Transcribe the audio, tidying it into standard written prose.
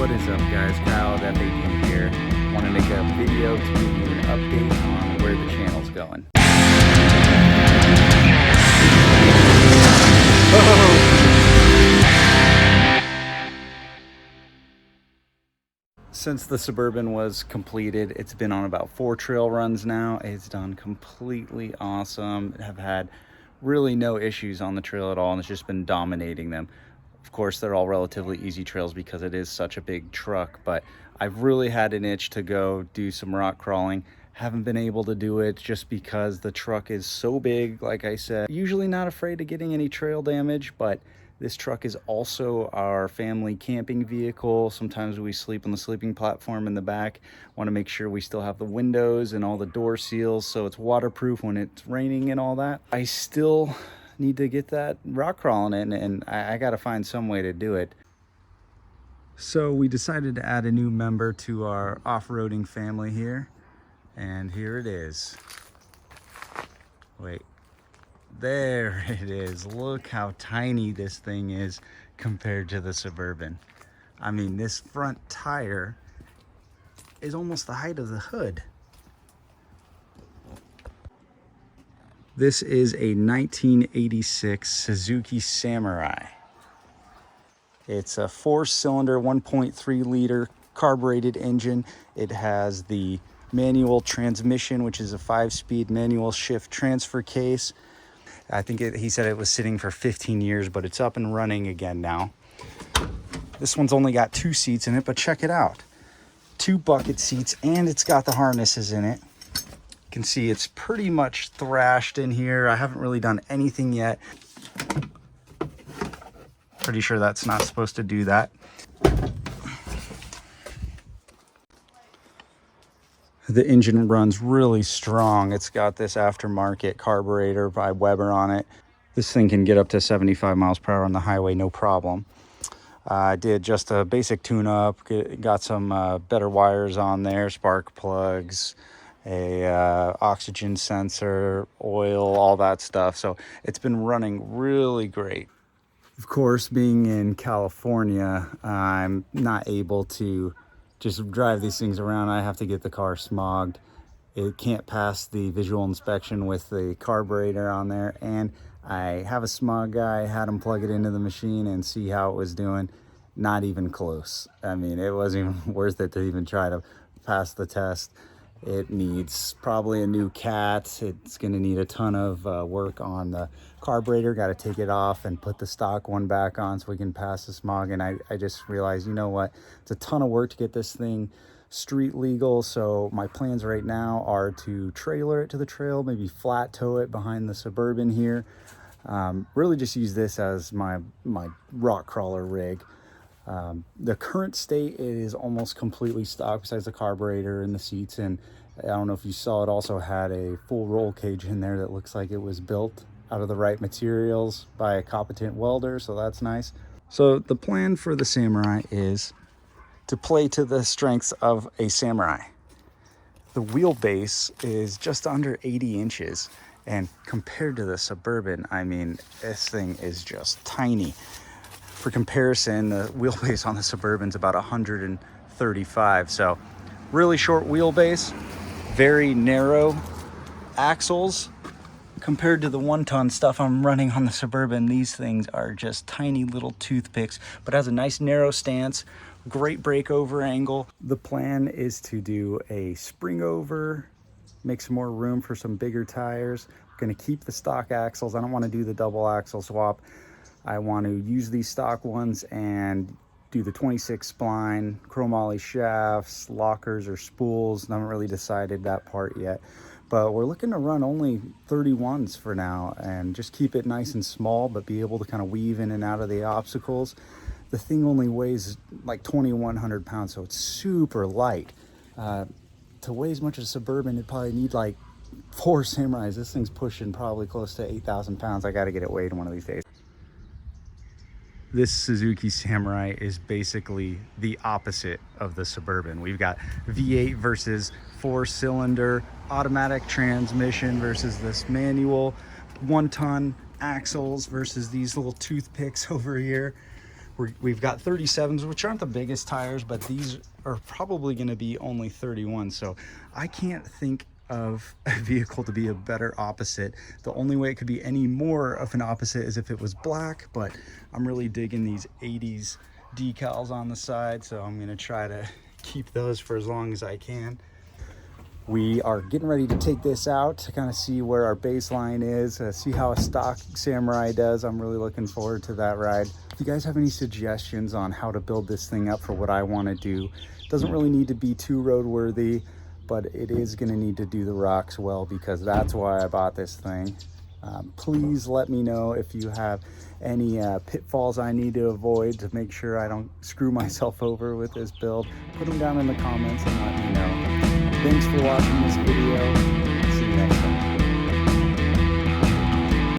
What is up, guys? Kyle, F&D here. Want to make a video to give you an update on where the channel's going. Since the Suburban was completed, it's been on about 4 trail runs now. It's done completely awesome. Have had really no issues on the trail at all, and it's just been dominating them. Of course, they're all relatively easy trails because it is such a big truck, but I've really had an itch to go do some rock crawling. Haven't been able to do it just because the truck is so big. Like I said, usually not afraid of getting any trail damage, but this truck is also our family camping vehicle. Sometimes we sleep on the sleeping platform in the back. Want to make sure we still have the windows and all the door seals so it's waterproof when it's raining and all that. I still need to get that rock crawling in, and I got to find some way to do it. So we decided to add a new member to our off-roading family here, and here it is. Wait. There it is. Look how tiny this thing is compared to the Suburban. I mean, this front tire is almost the height of the hood. This is a 1986 Suzuki Samurai. It's a 4-cylinder, 1.3 liter carbureted engine. It has the manual transmission, which is a 5-speed manual shift transfer case. I think he said it was sitting for 15 years, but it's up and running again now. This one's only got 2 seats in it, but check it out. 2 bucket seats, and it's got the harnesses in it. You can see it's pretty much thrashed in here. I haven't really done anything yet. Pretty sure that's not supposed to do that. The engine runs really strong. It's got this aftermarket carburetor by Weber on it. This thing can get up to 75 miles per hour on the highway, no problem. I did just a basic tune-up, got some better wires on there, spark plugs, a oxygen sensor, oil, all that stuff. So it's been running really great. Of course, being in California, I'm not able to just drive these things around. I have to get the car smogged. It can't pass the visual inspection with the carburetor on there, and I have a smog guy, had him plug it into the machine and see how it was doing. Not even close. I mean, it wasn't even worth it to even try to pass the test. It needs probably a new cat. It's going to need a ton of work on the carburetor. Got to take it off and put the stock one back on so we can pass the smog. And I just realized, you know what? It's a ton of work to get this thing street legal. So my plans right now are to trailer it to the trail, maybe flat tow it behind the Suburban here. Really just use this as my rock crawler rig. The current state is almost completely stock besides the carburetor and the seats, and I don't know if you saw, it also had a full roll cage in there that looks like it was built out of the right materials by a competent welder, so that's nice. So the plan for the Samurai is to play to the strengths of a Samurai. The wheelbase is just under 80 inches, and compared to the Suburban, I mean, this thing is just tiny. For comparison, the wheelbase on the Suburban is about 135, so really short wheelbase, very narrow axles. Compared to the 1-ton stuff I'm running on the Suburban, these things are just tiny little toothpicks, but has a nice narrow stance, great breakover angle. The plan is to do a spring over, make some more room for some bigger tires. I'm gonna keep the stock axles. I don't wanna do the double axle swap. I want to use these stock ones and do the 26 spline, chromoly shafts, lockers or spools. I haven't really decided that part yet, but we're looking to run only 31s for now and just keep it nice and small, but be able to kind of weave in and out of the obstacles. The thing only weighs like 2,100 pounds, so it's super light. To weigh as much as a Suburban, it'd probably need like 4 Samurais. This thing's pushing probably close to 8,000 pounds. I got to get it weighed one of these days. This Suzuki Samurai is basically the opposite of the Suburban. We've got V8 versus 4-cylinder, automatic transmission versus this manual, 1-ton axles versus these little toothpicks over here. We've got 37s, which aren't the biggest tires, but these are probably going to be only 31. So I can't think of a vehicle to be a better opposite. The only way it could be any more of an opposite is if it was black, but I'm really digging these 80s decals on the side, so I'm going to try to keep those for as long as I can. We are getting ready to take this out to kind of see where our baseline is, see how a stock Samurai does. I'm really looking forward to that ride. If you guys have any suggestions on how to build this thing up for what I want to do, it doesn't really need to be too roadworthy, but it is going to need to do the rocks well, because that's why I bought this thing. Please let me know if you have any pitfalls I need to avoid to make sure I don't screw myself over with this build. Put them down in the comments and let me know. Thanks for watching this video. See you next time.